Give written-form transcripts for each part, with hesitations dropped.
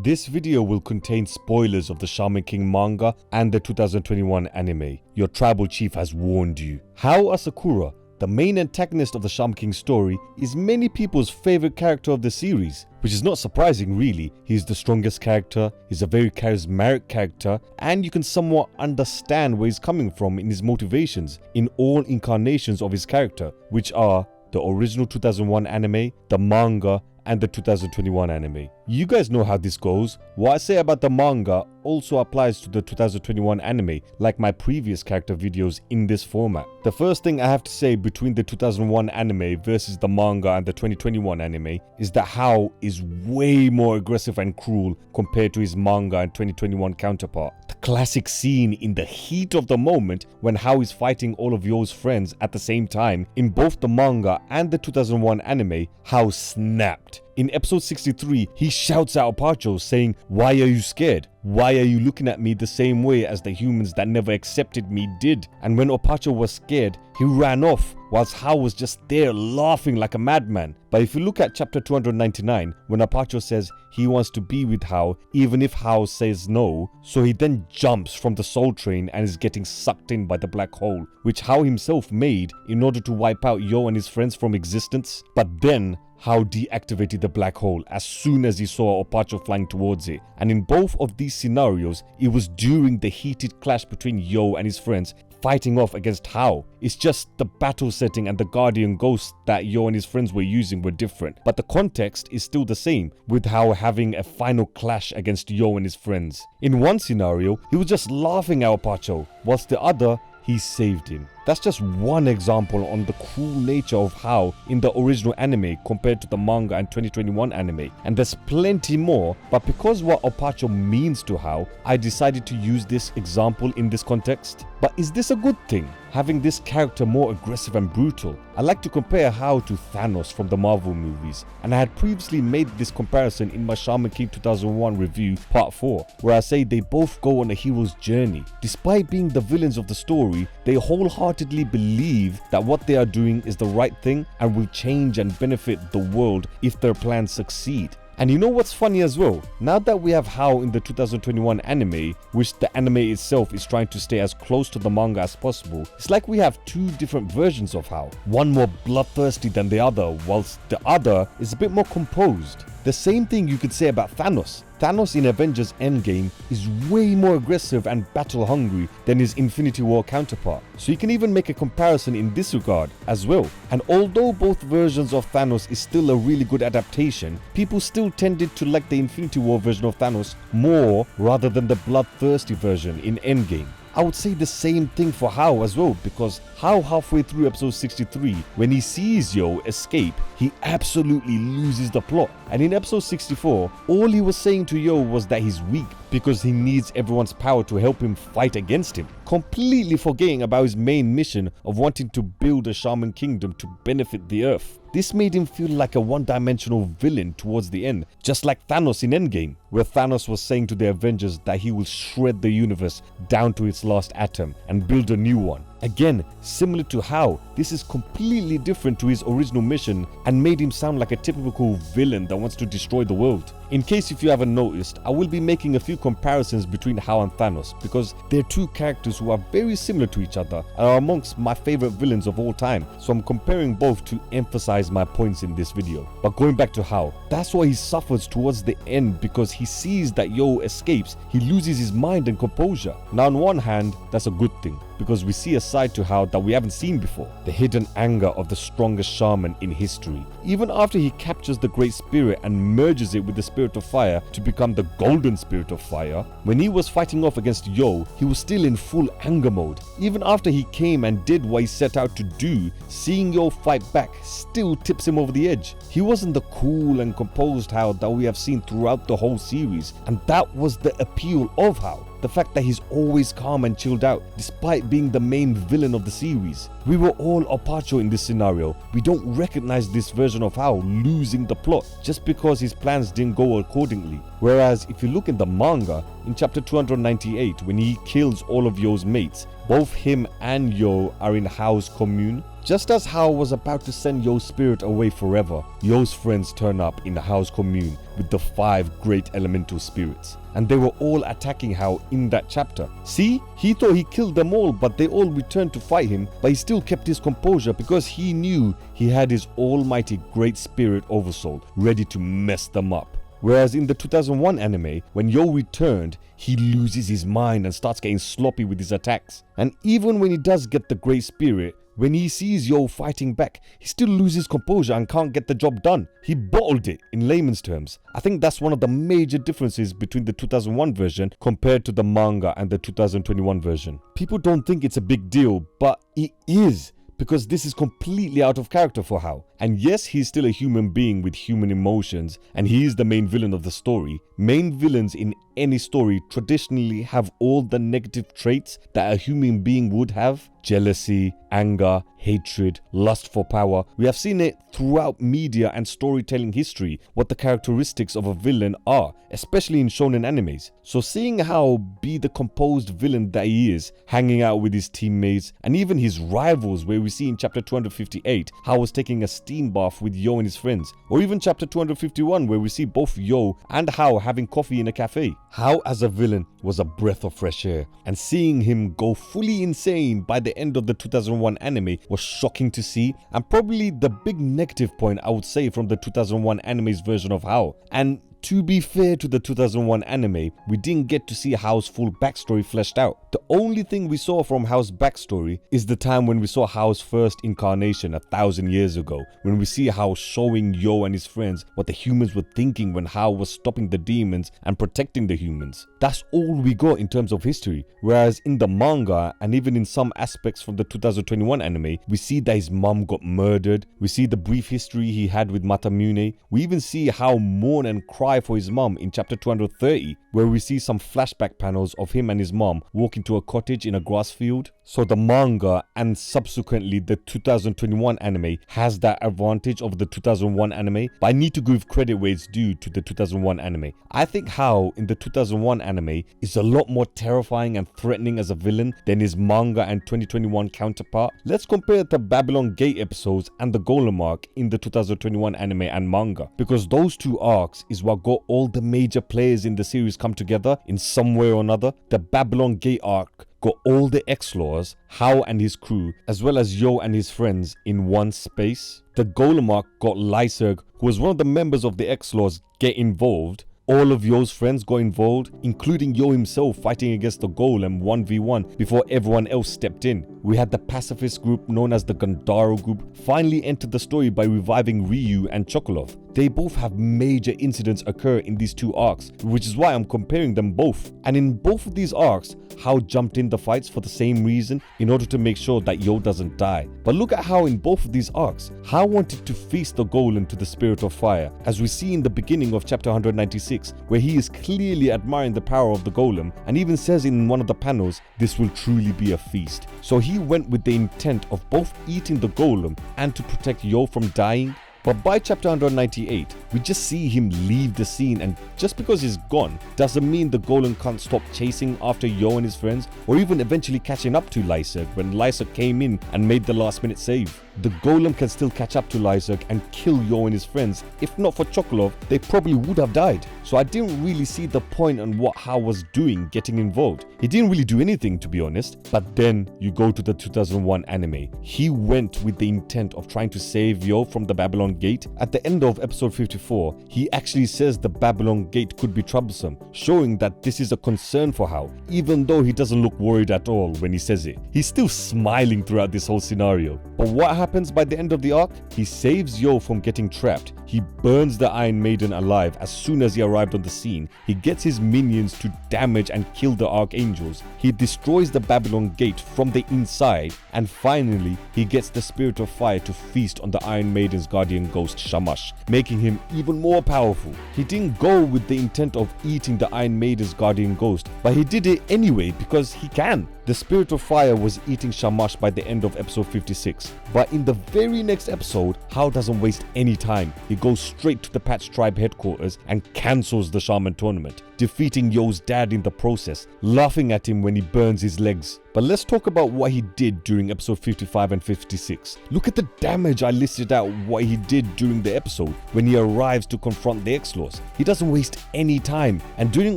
This video will contain spoilers of the Shaman King manga and the 2021 anime. Your tribal chief has warned you. Hao Asakura, the main antagonist of the Shaman King story, is many people's favorite character of the series, which is not surprising really. He's the strongest character, he's a very charismatic character, and you can somewhat understand where he's coming from in his motivations in all incarnations of his character, which are the original 2001 anime, the manga, and the 2021 anime. You guys know how this goes. What I say about the manga also applies to the 2021 anime, like my previous character videos in this format. The first thing I have to say between the 2001 anime versus the manga and the 2021 anime is that Hao is way more aggressive and cruel compared to his manga and 2021 counterpart. The classic scene in the heat of the moment when Hao is fighting all of Yo's friends at the same time in both the manga and the 2001 anime, Hao snapped. In episode 63, he shouts at Opacho saying, "Why are you scared? Why are you looking at me the same way as the humans that never accepted me did?" And when Opacho was scared, he ran off, whilst Hao was just there laughing like a madman. But if you look at chapter 299, when Opacho says he wants to be with Hao, even if Hao says no, so he then jumps from the soul train and is getting sucked in by the black hole, which Hao himself made in order to wipe out Yo and his friends from existence. But then Hao deactivated the black hole as soon as he saw Opacho flying towards it. And in both of these scenarios, it was during the heated clash between Yo and his friends fighting off against Hao. It's just the battle setting and the guardian ghosts that Yo and his friends were using were different, but the context is still the same, with Hao having a final clash against Yo and his friends. In one scenario, he was just laughing at Opacho, whilst the other, he saved him. That's just one example on the cruel nature of Hao in the original anime compared to the manga and 2021 anime. And there's plenty more, but because what Opacho means to Hao, I decided to use this example in this context. But is this a good thing, having this character more aggressive and brutal? I like to compare Hao to Thanos from the Marvel movies, and I had previously made this comparison in my Shaman King 2001 review part 4, where I say they both go on a hero's journey. Despite being the villains of the story, they wholeheartedly believe that what they are doing is the right thing and will change and benefit the world if their plans succeed. And you know what's funny as well? Now that we have Hao in the 2021 anime, which the anime itself is trying to stay as close to the manga as possible, it's like we have two different versions of Hao. One more bloodthirsty than the other, whilst the other is a bit more composed. The same thing you could say about Thanos. Thanos in Avengers Endgame is way more aggressive and battle hungry than his Infinity War counterpart. So you can even make a comparison in this regard as well. And although both versions of Thanos is still a really good adaptation, people still tended to like the Infinity War version of Thanos more rather than the bloodthirsty version in Endgame. I would say the same thing for Hao as well, because Hao halfway through episode 63, when he sees Yo escape, he absolutely loses the plot. And in episode 64, all he was saying to Yo was that he's weak because he needs everyone's power to help him fight against him, completely forgetting about his main mission of wanting to build a shaman kingdom to benefit the earth. This made him feel like a one-dimensional villain towards the end, just like Thanos in Endgame, where Thanos was saying to the Avengers that he will shred the universe down to its last atom and build a new one. Again, similar to Hao, this is completely different to his original mission and made him sound like a typical villain that wants to destroy the world. In case if you haven't noticed, I will be making a few comparisons between Hao and Thanos because they're two characters who are very similar to each other and are amongst my favorite villains of all time, so I'm comparing both to emphasize my points in this video. But going back to Hao, that's why he suffers towards the end, because he sees that Yo escapes, he loses his mind and composure. Now on one hand, that's a good thing, because we see a side to Hao that we haven't seen before, the hidden anger of the strongest shaman in history. Even after he captures the Great Spirit and merges it with the Spirit of Fire to become the Golden Spirit of Fire, when he was fighting off against Yo, he was still in full anger mode. Even after he came and did what he set out to do, seeing Yo fight back still tips him over the edge. He wasn't the cool and composed Hao that we have seen throughout the whole series, and that was the appeal of Hao. The fact that he's always calm and chilled out, despite being the main villain of the series. We were all Opacho in this scenario. We don't recognize this version of Hao losing the plot just because his plans didn't go accordingly. Whereas if you look in the manga, in chapter 298, when he kills all of Yo's mates, both him and Yo are in Hao's commune. Just as Hao was about to send Yo's spirit away forever, Yo's friends turn up in the Hao's commune with the 5 great elemental spirits. And they were all attacking Hao in that chapter. See, he thought he killed them all, but they all returned to fight him, but he still kept his composure because he knew he had his almighty great spirit oversoul ready to mess them up. Whereas in the 2001 anime, when Yo returned, he loses his mind and starts getting sloppy with his attacks. And even when he does get the great spirit, when he sees Yo fighting back, he still loses composure and can't get the job done. He bottled it in layman's terms. I think that's one of the major differences between the 2001 version compared to the manga and the 2021 version. People don't think it's a big deal, but it is. Because this is completely out of character for Hao. And yes, he's still a human being with human emotions, and he is the main villain of the story. Main villains in any story traditionally have all the negative traits that a human being would have. Jealousy, anger, hatred, lust for power. We have seen it throughout media and storytelling history, what the characteristics of a villain are, especially in shonen animes. So seeing Hao be the composed villain that he is, hanging out with his teammates and even his rivals, where we see in chapter 258, Hao was taking a steam bath with Yo and his friends, or even chapter 251 where we see both Yo and Hao having coffee in a cafe. Hao as a villain was a breath of fresh air, and seeing him go fully insane by the end of the 2001 anime was shocking to see, and probably the big negative point I would say from the 2001 anime's version of Hao. And to be fair to the 2001 anime, we didn't get to see Hao's full backstory fleshed out. The only thing we saw from Hao's backstory is the time when we saw Hao's first incarnation 1,000 years ago, when we see Hao showing Yo and his friends what the humans were thinking when Hao was stopping the demons and protecting the humans. That's all we got in terms of history, whereas in the manga and even in some aspects from the 2021 anime, we see that his mum got murdered, we see the brief history he had with Matamune, we even see Hao mourn and cry for his mum in chapter 230, where we see some flashback panels of him and his mum walking to a cottage in a grass field. So the manga and subsequently the 2021 anime has that advantage of the 2001 anime, but I need to give credit where it's due to the 2001 anime. I think Hao in the 2001 anime is a lot more terrifying and threatening as a villain than his manga and 2021 counterpart. Let's compare the Babylon Gate episodes and the Golem arc in the 2021 anime and manga, because those two arcs is what got all the major players in the series come together in some way or another. The Babylon Gate arc got all the X-Laws, Hao and his crew, as well as Yo and his friends in one space. The Golem arc got Lyserg, who was one of the members of the X-Laws, get involved. All of Yo's friends got involved, including Yo himself fighting against the Golem 1v1 before everyone else stepped in. We had the pacifist group known as the Gandaro group finally entered the story by reviving Ryu and Chokolov. They both have major incidents occur in these two arcs, which is why I'm comparing them both. And in both of these arcs, Hao jumped in the fights for the same reason, in order to make sure that Yo doesn't die. But look at how in both of these arcs, Hao wanted to feast the Golem to the spirit of fire, as we see in the beginning of chapter 196, where he is clearly admiring the power of the Golem and even says in one of the panels, this will truly be a feast. So he went with the intent of both eating the Golem and to protect Yo from dying. But by chapter 198, we just see him leave the scene, and just because he's gone doesn't mean the Golem can't stop chasing after Yo and his friends, or even eventually catching up to Lyserg when Lyserg came in and made the last minute save. The Golem can still catch up to Lyserg and kill Yo and his friends. If not for Chokolov, they probably would have died. So I didn't really see the point on what Hao was doing getting involved. He didn't really do anything, to be honest. But then you go to the 2001 anime. He went with the intent of trying to save Yo from the Babylon Gate. At the end of episode 54, he actually says the Babylon Gate could be troublesome, showing that this is a concern for Hao, even though he doesn't look worried at all when he says it. He's still smiling throughout this whole scenario. But what happens by the end of the arc? He saves Yo from getting trapped. He burns the Iron Maiden alive as soon as he arrived on the scene. He gets his minions to damage and kill the Archangels. He destroys the Babylon Gate from the inside. And finally, he gets the Spirit of Fire to feast on the Iron Maiden's guardian ghost Shamash, making him even more powerful. He didn't go with the intent of eating the Iron Maiden's guardian ghost, but he did it anyway because he can. The Spirit of Fire was eating Shamash by the end of episode 56. But in the very next episode, Hao doesn't waste any time. He goes straight to the Patch Tribe headquarters and cancels the Shaman tournament, defeating Yo's dad in the process, laughing at him when he burns his legs. But But let's talk about what he did during episode 55 and 56. Look at the damage I listed out what he did during the episode when he arrives to confront the X-Laws. He doesn't waste any time, and during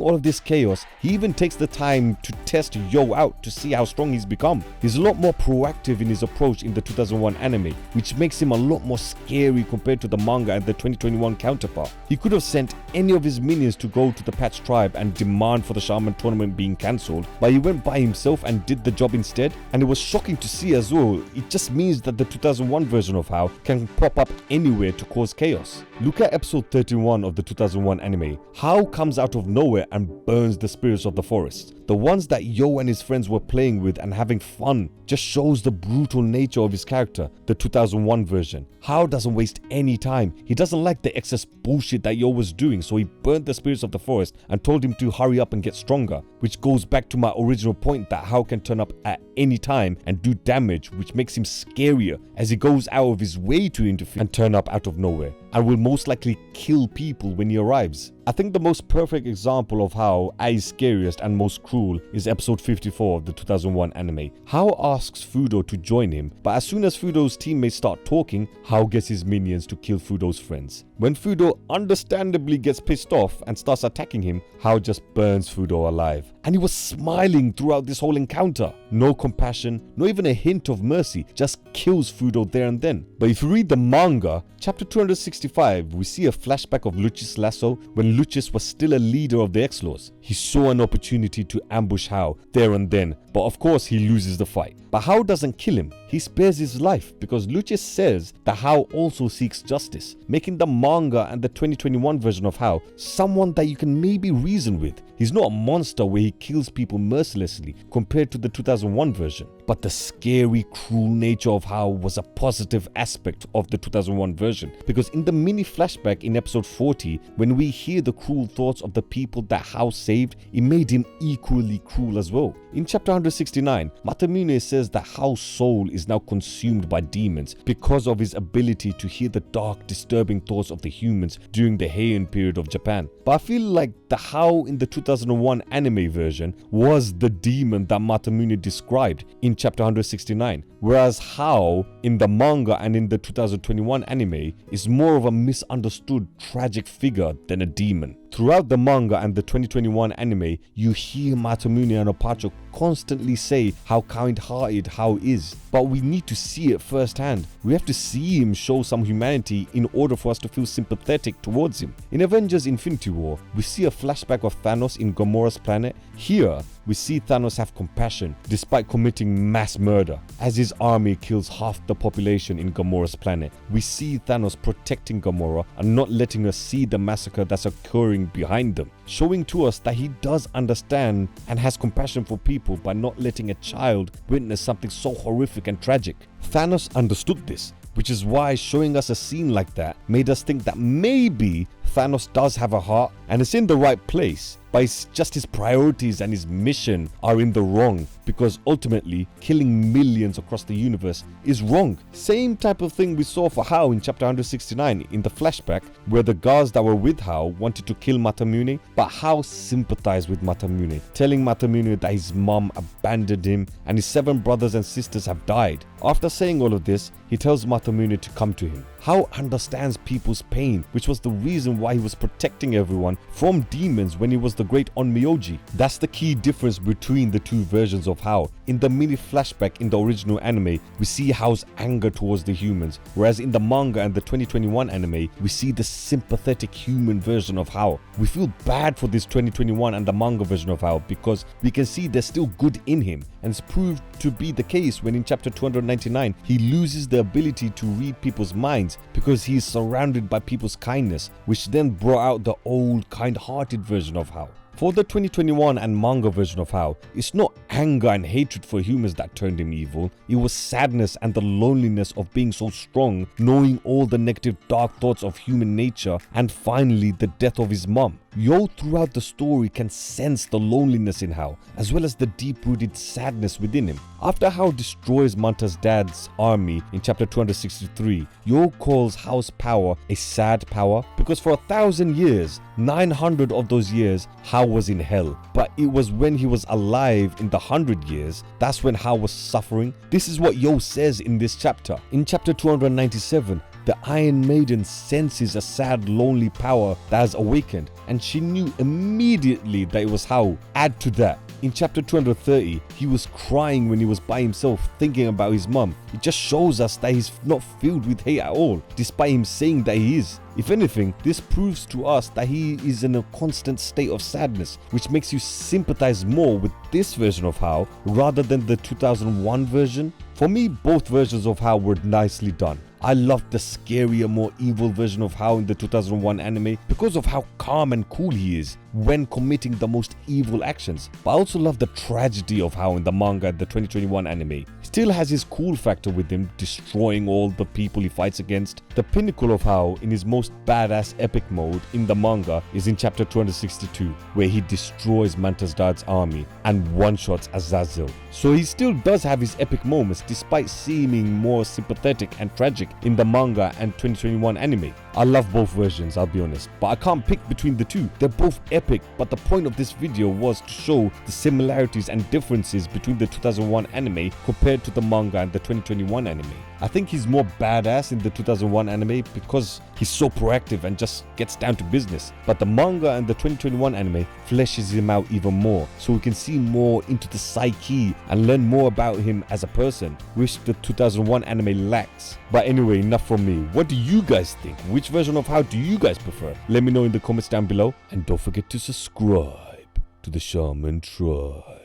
all of this chaos, he even takes the time to test Yo out to see how strong he's become. He's a lot more proactive in his approach in the 2001 anime, which makes him a lot more scary compared to the manga and the 2021 counterpart. He could have sent any of his minions to go to the Patch tribe and demand for the Shaman tournament being cancelled, but he went by himself and did the job instead, and it was shocking to see as well. It just means that the 2001 version of Hao can pop up anywhere to cause chaos. Look at episode 31 of the 2001 anime. Hao comes out of nowhere and burns the spirits of the forest. The ones that Yo and his friends were playing with and having fun. Just shows the brutal nature of his character, the 2001 version. Hao doesn't waste any time. He doesn't like the excess bullshit that Yo was doing, so he burnt the spirits of the forest and told him to hurry up and get stronger, which goes back to my original point that Hao can turn up at any time and do damage, which makes him scarier as he goes out of his way to interfere and turn up out of nowhere, and will most likely kill people when he arrives. I think the most perfect example of Hao at his scariest and most cruel is episode 54 of the 2001 anime. Hao asks Fudo to join him, but as soon as Fudo's teammates start talking, Hao gets his minions to kill Fudo's friends. When Fudo understandably gets pissed off and starts attacking him, Hao just burns Fudo alive. And he was smiling throughout this whole encounter. No compassion, not even a hint of mercy, just kills Fudo there and then. But if you read the manga, chapter 265, we see a flashback of Lucius Lasso when Lucius was still a leader of the X-Laws. He saw an opportunity to ambush Hao there and then, but of course he loses the fight. But Hao doesn't kill him, he spares his life because Lucius says that Hao also seeks justice, making the manga and the 2021 version of Hao someone that you can maybe reason with. He's not a monster where he kills people mercilessly compared to the 2001 version. But the scary, cruel nature of Hao was a positive aspect of the 2001 version, because in the mini flashback in episode 40, when we hear the cruel thoughts of the people that Hao saved, it made him equally cruel as well. In chapter 169, Masamune says that Hao's soul is now consumed by demons because of his ability to hear the dark, disturbing thoughts of the humans during the Heian period of Japan. But I feel like the Hao in the 2001 anime version was the demon that Masamune described in chapter 169, whereas Hao in the manga and in the 2021 anime is more of a misunderstood tragic figure than a demon. Throughout the manga and the 2021 anime, you hear Masamune and Opacho constantly say how kind-hearted Hao is, but we need to see it firsthand. We have to see him show some humanity in order for us to feel sympathetic towards him. In Avengers Infinity War, we see a flashback of Thanos in Gamora's planet. Here, we see Thanos have compassion despite committing mass murder. As his army kills half the population in Gamora's planet, we see Thanos protecting Gamora and not letting us see the massacre that's occurring behind them, showing to us that he does understand and has compassion for people by not letting a child witness something so horrific and tragic. Thanos understood this, which is why showing us a scene like that made us think that maybe Thanos does have a heart and is in the right place, but it's just his priorities and his mission are in the wrong, because ultimately killing millions across the universe is wrong. Same type of thing we saw for Hao in chapter 169 in the flashback, where the guards that were with Hao wanted to kill Masamune, but Hao sympathized with Masamune, telling Masamune that his mom abandoned him and his 7 brothers and sisters have died. After saying all of this, he tells Masamune to come to him. Hao understands people's pain, which was the reason why he was protecting everyone from demons when he was the great Onmyoji. That's the key difference between the two versions of Hao. In the mini flashback in the original anime, we see Hao's anger towards the humans, whereas in the manga and the 2021 anime, we see the sympathetic human version of Hao. We feel bad for this 2021 and the manga version of Hao because we can see there's still good in him, and it's proved to be the case when in chapter 299 he loses the ability to read people's minds because he is surrounded by people's kindness, which then brought out the old kind-hearted version of Hao. For the 2021 and manga version of Hao, it's not anger and hatred for humans that turned him evil. It was sadness and the loneliness of being so strong, knowing all the negative dark thoughts of human nature, and finally the death of his mom. Yo throughout the story can sense the loneliness in Hao, as well as the deep-rooted sadness within him. After Hao destroys Manta's dad's army in chapter 263, Yo calls Hao's power a sad power because for 1,000 years, 900 of those years, Hao was in hell. But but it was when he was alive in the 100 years, that's when Hao was suffering. This is what Yo says in this chapter. In chapter 297, the Iron Maiden senses a sad, lonely power that has awakened, and she knew immediately that it was Hao. Add to that, in chapter 230, he was crying when he was by himself thinking about his mum. It just shows us that he's not filled with hate at all, despite him saying that he is. If anything, this proves to us that he is in a constant state of sadness, which makes you sympathize more with this version of Hao rather than the 2001 version. For me, both versions of Hao were nicely done. I loved the scarier, more evil version of Hao in the 2001 anime because of how calm and cool he is when committing the most evil actions. But I also love the tragedy of Hao in the manga and the 2021 anime. He still has his cool factor with him, destroying all the people he fights against. The pinnacle of Hao in his most badass epic mode in the manga is in chapter 262, where he destroys Mantasdad's army and one-shots Azazel. So he still does have his epic moments despite seeming more sympathetic and tragic in the manga and 2021 anime. I love both versions, I'll be honest, but I can't pick between the two. They're both epic, but the point of this video was to show the similarities and differences between the 2001 anime compared to the manga and the 2021 anime. I think he's more badass in the 2001 anime because he's so proactive and just gets down to business. But the manga and the 2021 anime fleshes him out even more, so we can see more into the psyche and learn more about him as a person, which the 2001 anime lacks. But anyway, enough from me. What do you guys think? Which version of Hao do you guys prefer? Let me know in the comments down below, and don't forget to subscribe to the Shaman Tribe.